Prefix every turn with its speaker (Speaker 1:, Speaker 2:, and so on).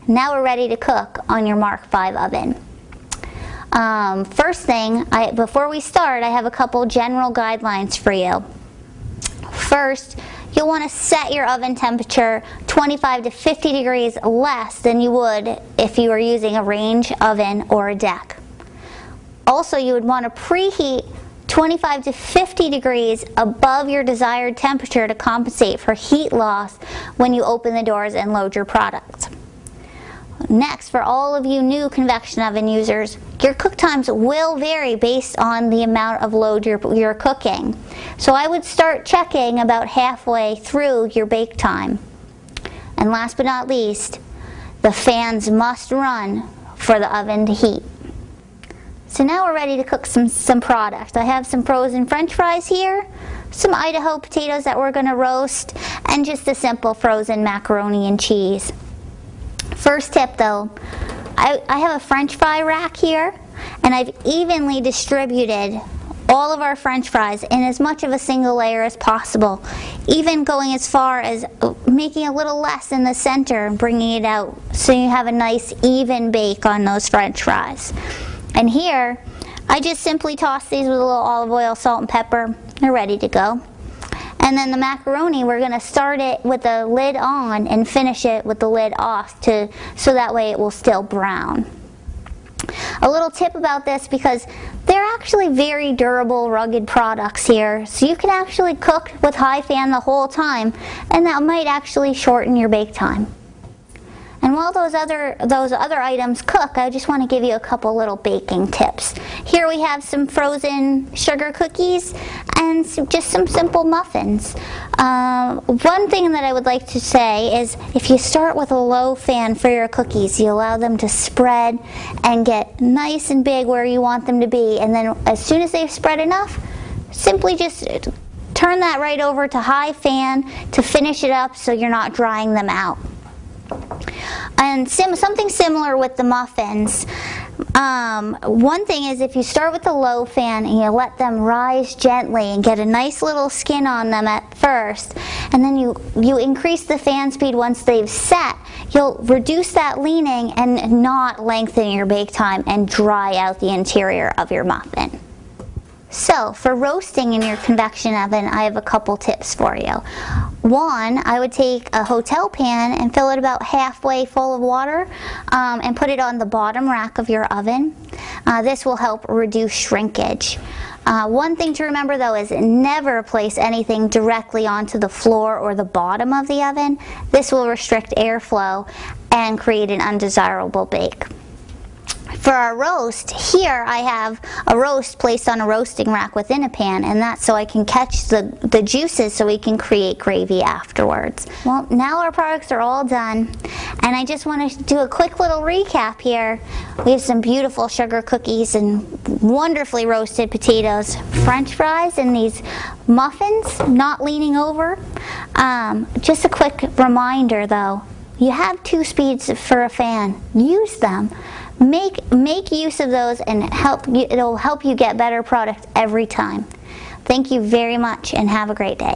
Speaker 1: Now we're ready to cook on your Mark V oven. First thing, before we start, I have a couple general guidelines for you. First, you'll want to set your oven temperature 25 to 50 degrees less than you would if you were using a range oven or a deck. Also, you would want to preheat 25 to 50 degrees above your desired temperature to compensate for heat loss when you open the doors and load your product. Next, for all of you new convection oven users, your cook times will vary based on the amount of load you're cooking. So I would start checking about halfway through your bake time. And last but not least, the fans must run for the oven to heat. So now we're ready to cook some product. I have some frozen French fries here, some Idaho potatoes that we're going to roast, and just a simple frozen macaroni and cheese. First tip though, I have a French fry rack here, and I've evenly distributed all of our French fries in as much of a single layer as possible, even going as far as making a little less in the center and bringing it out so you have a nice even bake on those French fries. And here, I just simply toss these with a little olive oil, salt, and pepper. They're ready to go. And then the macaroni, we're going to start it with the lid on and finish it with the lid off so that way it will still brown. A little tip about this, because they're actually very durable, rugged products here, so you can actually cook with high fan the whole time, and that might actually shorten your bake time. And while those other items cook, I just want to give you a couple little baking tips. Here we have some frozen sugar cookies and just some simple muffins. One thing that I would like to say is if you start with a low fan for your cookies, you allow them to spread and get nice and big where you want them to be, and then as soon as they've spread enough, simply just turn that right over to high fan to finish it up so you're not drying them out. And something similar with the muffins. One thing is if you start with the low fan and you let them rise gently and get a nice little skin on them at first, and then you increase the fan speed once they've set, you'll reduce that leaning and not lengthen your bake time and dry out the interior of your muffin. So for roasting in your convection oven, I have a couple tips for you. One, I would take a hotel pan and fill it about halfway full of water and put it on the bottom rack of your oven. This will help reduce shrinkage. One thing to remember though is never place anything directly onto the floor or the bottom of the oven. This will restrict airflow and create an undesirable bake. For our roast, here I have a roast placed on a roasting rack within a pan, and that's so I can catch the juices so we can create gravy afterwards. Well, now our products are all done, and I just want to do a quick little recap here. We have some beautiful sugar cookies and wonderfully roasted potatoes, French fries, and these muffins not leaning over. Just a quick reminder though, you have 2 speeds for a fan. Use them. Make use of those, and it'll help you get better product every time. Thank you very much and have a great day.